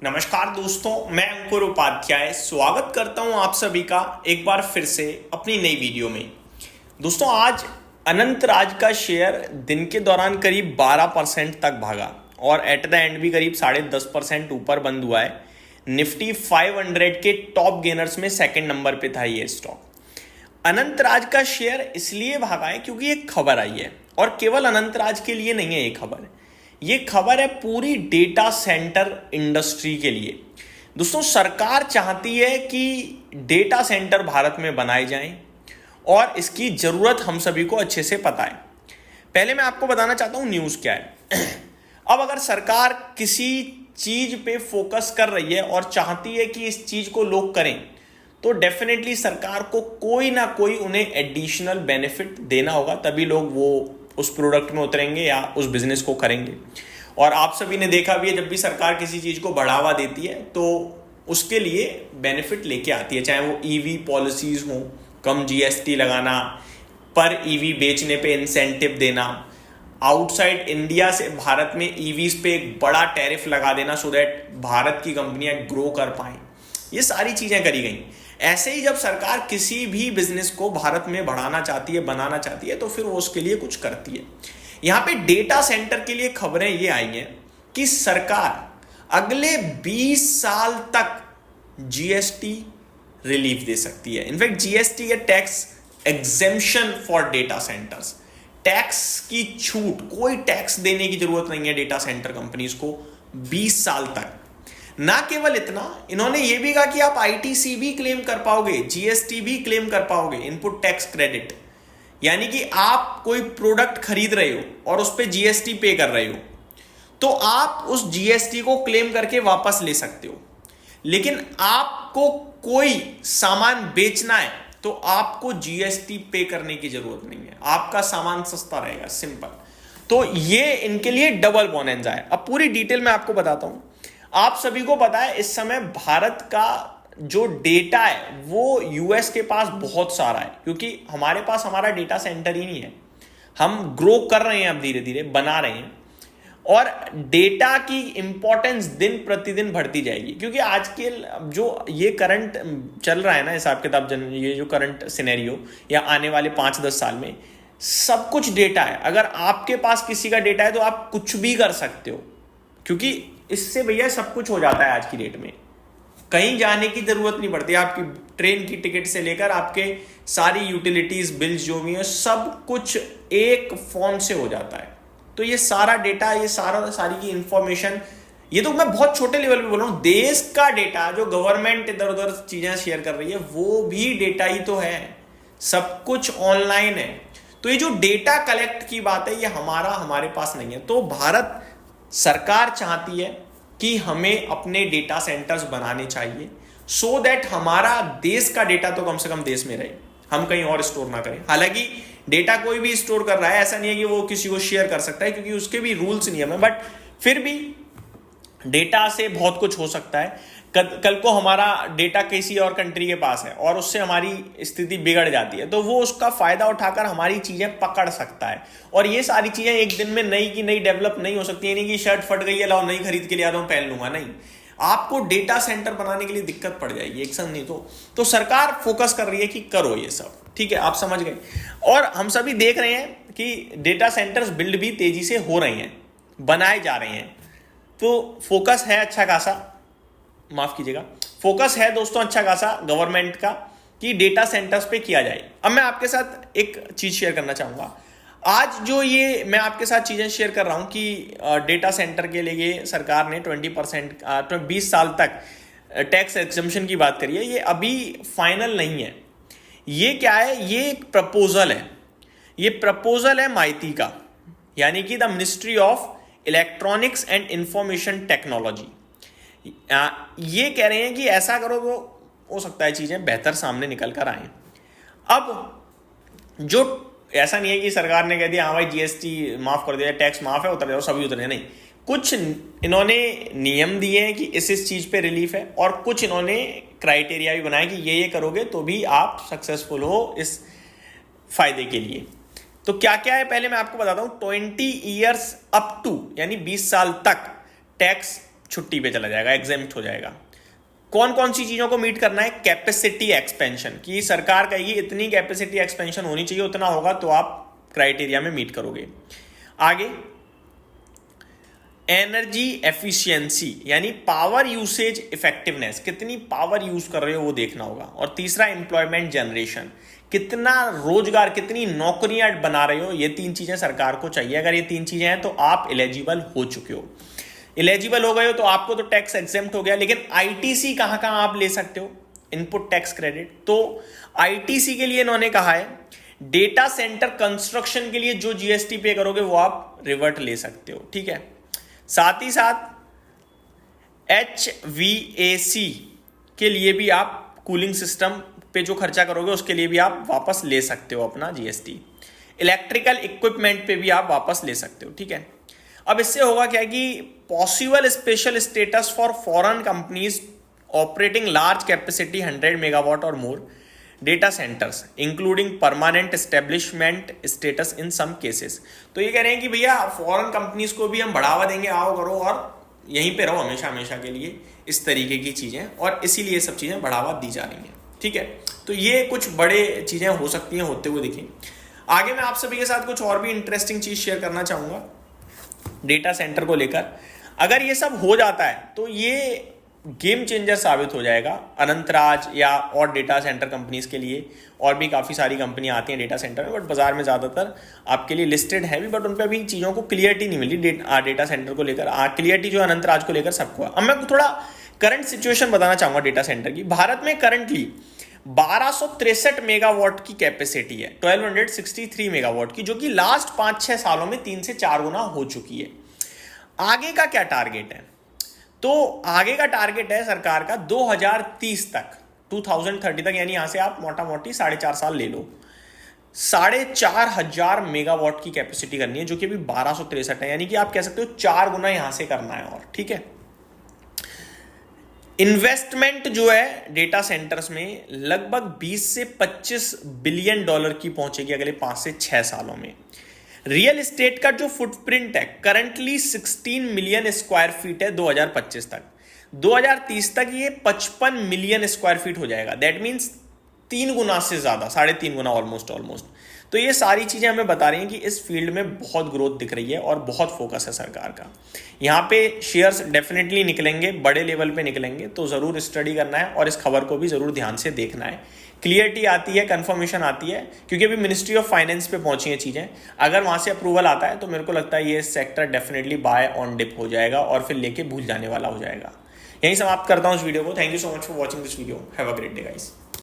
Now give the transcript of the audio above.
नमस्कार दोस्तों, मैं अंकुर उपाध्याय स्वागत करता हूं आप सभी का एक बार फिर से अपनी नई वीडियो में। दोस्तों, आज अनंत राज का शेयर दिन के दौरान करीब 12% तक भागा और एट द एंड भी करीब 10.5% ऊपर बंद हुआ है। निफ्टी 500 के टॉप गेनर्स में सेकंड नंबर पे था ये स्टॉक। अनंत राज का शेयर इसलिए भागा है क्योंकि एक खबर आई है, और केवल अनंत राज के लिए नहीं है ये खबर है पूरी डेटा सेंटर इंडस्ट्री के लिए। दोस्तों, सरकार चाहती है कि डेटा सेंटर भारत में बनाए जाएं और इसकी जरूरत हम सभी को अच्छे से पता है। पहले मैं आपको बताना चाहता हूं न्यूज़ क्या है। अब अगर सरकार किसी चीज पे फोकस कर रही है और चाहती है कि इस चीज को लोग करें, तो डेफिनेटली सरकार को कोई ना कोई उन्हें एडिशनल बेनिफिट देना होगा, तभी लोग वो उस प्रोडक्ट में उतरेंगे या उस बिजनेस को करेंगे। और आप सभी ने देखा भी है, जब भी सरकार किसी चीज को बढ़ावा देती है तो उसके लिए बेनिफिट लेके आती है, चाहे वो ईवी पॉलिसीज हो, कम जीएसटी लगाना, पर ईवी बेचने पे इंसेंटिव देना, आउटसाइड इंडिया से भारत में ईवीज पे एक बड़ा टैरिफ लगा देना सो दैट भारत की कंपनियां ग्रो कर पाएं। ये सारी चीजें करी गई। ऐसे ही जब सरकार किसी भी बिजनेस को भारत में बढ़ाना चाहती है, बनाना चाहती है, तो फिर वो उसके लिए कुछ करती है। यहां पे डेटा सेंटर के लिए खबरें ये आई हैं कि सरकार अगले 20 साल तक जीएसटी रिलीफ दे सकती है। इनफैक्ट जीएसटी या tax exemption for data centres, tax की छूट, कोई टैक्स देने की जरूरत नहीं है डेटा सेंटर कंपनीज को 20 साल तक। ना केवल इतना, इन्होंने ये भी कहा कि आप आईटीसी भी क्लेम कर पाओगे, जीएसटी भी क्लेम कर पाओगे, इनपुट टैक्स क्रेडिट। यानी कि आप कोई प्रोडक्ट खरीद रहे हो और उस पर जीएसटी पे कर रहे हो, तो आप उस जीएसटी को क्लेम करके वापस ले सकते हो। लेकिन आपको कोई सामान बेचना है तो आपको जीएसटी पे करने की जरूरत नहीं है, आपका सामान सस्ता रहेगा, सिंपल। तो ये इनके लिए डबल बोनन्जा है। अब पूरी डिटेल में आपको बताता हूं। आप सभी को पता है इस समय भारत का जो डेटा है वो यूएस के पास बहुत सारा है, क्योंकि हमारे पास हमारा डेटा सेंटर ही नहीं है। हम ग्रो कर रहे हैं, अब धीरे धीरे बना रहे हैं, और डेटा की इंपॉर्टेंस दिन प्रतिदिन बढ़ती जाएगी। क्योंकि आज के जो ये करंट चल रहा है ना हिसाब किताब, ये जो करंट सिनेरियो या आने वाले 5-10 साल में सब कुछ डेटा है। अगर आपके पास किसी का डेटा है तो आप कुछ भी कर सकते हो, क्योंकि इससे भैया सब कुछ हो जाता है आज की डेट में। कहीं जाने की जरूरत नहीं पड़ती, आपकी ट्रेन की टिकट से लेकर आपके सारी यूटिलिटीज बिल्स जो भी है, सब कुछ एक फोन से हो जाता है। तो ये सारा डेटा, ये सारी की इंफॉर्मेशन, ये तो मैं बहुत छोटे लेवल पे बोल रहा हूं। देश का डेटा जो गवर्नमेंट इधर उधर चीजें शेयर कर रही है वो भी डेटा ही तो है, सब कुछ ऑनलाइन है। तो ये जो डेटा कलेक्ट की बात है ये हमारे पास नहीं है। तो भारत सरकार चाहती है कि हमें अपने डेटा सेंटर्स बनाने चाहिए, सो दैट हमारा देश का डेटा तो कम से कम देश में रहे, हम कहीं और स्टोर ना करें। हालांकि डेटा कोई भी स्टोर कर रहा है, ऐसा नहीं है कि वो किसी को शेयर कर सकता है, क्योंकि उसके भी रूल्स नियम है, बट फिर भी डेटा से बहुत कुछ हो सकता है। कल को हमारा डेटा किसी और कंट्री के पास है और उससे हमारी स्थिति बिगड़ जाती है, तो वो उसका फायदा उठाकर हमारी चीजें पकड़ सकता है। और ये सारी चीजें एक दिन में नई की नई डेवलप नहीं हो सकती। यानी कि शर्ट फट गई है, लाओ नई खरीद के ले आता हूं, पहन लूंगा, नहीं। आपको डेटा सेंटर बनाने के लिए दिक्कत पड़ जाएगी एक संग नहीं। तो सरकार फोकस कर रही है कि करो ये सब, ठीक है, आप समझ गए। और हम सभी देख रहे हैं कि डेटा सेंटर्स बिल्ड भी तेजी से हो रहे हैं, बनाए जा रहे हैं। तो फोकस है अच्छा खासा, माफ कीजिएगा, फोकस है दोस्तों अच्छा खासा गवर्नमेंट का कि डेटा सेंटर्स पे किया जाए। अब मैं आपके साथ एक चीज शेयर करना चाहूंगा। आज जो ये मैं आपके साथ चीजें शेयर कर रहा हूं कि डेटा सेंटर के लिए सरकार ने 20% 20 साल तक टैक्स एग्जम्पशन की बात करी है, ये अभी फाइनल नहीं है। ये क्या है, ये एक प्रपोजल है। ये प्रपोजल है माइती का, यानी कि the ministry of electronics and information technology. ये कह रहे हैं कि ऐसा करो तो हो सकता है चीजें बेहतर सामने निकल कर आए। अब जो ऐसा नहीं है कि सरकार ने कह दिया हाँ भाई जीएसटी माफ कर दिया, टैक्स माफ है, उतर जाओ, सभी उतरे, नहीं। कुछ इन्होंने नियम दिए हैं कि इस चीज पे रिलीफ है, और कुछ इन्होंने क्राइटेरिया भी बनाए कि ये करोगे तो भी आप सक्सेसफुल हो इस फायदे के लिए। तो क्या क्या है पहले मैं आपको बताता हूं। 20 ईयर्स अप टू, यानी 20 साल तक टैक्स छुट्टी पे चला जाएगा, एग्जेम्प्ट हो जाएगा। कौन कौन सी चीज़ों को मीट करना है? कैपेसिटी एक्सपेंशन, कि सरकार कहेगी इतनी कैपेसिटी एक्सपेंशन होनी चाहिए, उतना होगा तो आप क्राइटेरिया में मीट करोगे। आगे एनर्जी एफिशिएंसी, यानी पावर यूसेज इफेक्टिवनेस, कितनी पावर यूज कर रहे हो वो देखना होगा। और तीसरा एम्प्लॉयमेंट जनरेशन, कितना रोजगार, कितनी नौकरियां बना रहे हो, ये 3 चीजें सरकार को चाहिए। अगर ये 3 चीजें हैं तो आप एलिजिबल हो चुके हो। एलिजिबल हो गए हो तो आपको तो टैक्स एग्जेम्प्ट हो गया, लेकिन आईटीसी कहां कहां आप ले सकते हो? Input tax credit. तो आईटीसी के लिए इन्होंने कहा है डेटा सेंटर कंस्ट्रक्शन के लिए जो जीएसटी पे करोगे वो आप रिवर्ट ले सकते हो, ठीक है। साथ ही साथ HVAC के लिए भी आप कूलिंग सिस्टम पे जो खर्चा करोगे उसके लिए भी आप वापस ले सकते हो अपना जीएसटी। इलेक्ट्रिकल इक्विपमेंट पे भी आप वापस ले सकते हो, ठीक है। अब इससे होगा क्या कि possible special status for foreign companies operating large capacity 100 megawatt और more data centers including permanent establishment status in some cases. तो ये कह रहे हैं कि भैया फॉरेन कंपनीज को भी हम बढ़ावा देंगे, आओ करो और यहीं पे रहो हमेशा हमेशा के लिए, इस तरीके की चीजें, और इसीलिए सब चीजें बढ़ावा दी जा रही हैं, ठीक है। तो ये कुछ बड़े चीजें हो सकती हैं होते हुए दिखें। आगे मैं आप सभी के साथ कुछ और भी इंटरेस्टिंग चीज शेयर करना चाहूंगा डेटा सेंटर को लेकर। अगर ये सब हो जाता है तो ये गेम चेंजर साबित हो जाएगा अनंतराज या और डेटा सेंटर कंपनीज के लिए। और भी काफ़ी सारी कंपनियां आती हैं डेटा सेंटर में, बट बाजार में ज़्यादातर आपके लिए लिस्टेड है भी, बट उन पर अभी चीज़ों को क्लियरिटी नहीं मिली डेटा सेंटर को लेकर। क्लियरिटी जो अनंतराज को लेकर सबको। अब मैं थोड़ा करंट सिचुएशन बताना चाहूँगा डेटा सेंटर की। भारत में करंटली 1263 मेगावाट की कैपेसिटी है, 1263 मेगावाट की, जो कि लास्ट 5-6 सालों में 3 से 4 गुना हो चुकी है। आगे का क्या टारगेट है? तो आगे का टारगेट है सरकार का 2030 तक, 2030 तक, यानी यहां से आप मोटा मोटी 4.5 साल ले लो, 4,500 मेगावाट की कैपेसिटी करनी है, जो कि अभी 1263 है, यानी कि आप कह सकते हो 4 गुना यहां से करना है और, ठीक है। इन्वेस्टमेंट जो है डेटा सेंटर्स में लगभग 20 से 25 बिलियन डॉलर की पहुंचेगी अगले 5 से 6 सालों में। रियल एस्टेट का जो फुटप्रिंट है करंटली 16 मिलियन स्क्वायर फीट है 2025 तक। 2030 तक ये 55 मिलियन स्क्वायर फीट हो जाएगा। दैट मीन्स 3 गुना से ज्यादा, 3.5 गुना ऑलमोस्ट। तो ये सारी चीजें हमें बता रही हैं कि इस फील्ड में बहुत ग्रोथ दिख रही है और बहुत फोकस है सरकार का। यहाँ पे शेयर्स डेफिनेटली निकलेंगे, बड़े लेवल पे निकलेंगे, तो जरूर स्टडी करना है और इस खबर को भी जरूर ध्यान से देखना है। क्लियरिटी आती है, कंफर्मेशन आती है, क्योंकि अभी मिनिस्ट्री ऑफ फाइनेंस पे पहुंची है चीजें। अगर वहां से अप्रूवल आता है तो मेरे को लगता है ये sector definitely buy on dip हो जाएगा और फिर लेके भूल जाने वाला हो जाएगा। यहीं समाप्त करता हूं इस वीडियो को। Thank you so much for watching this video. Have a great day guys.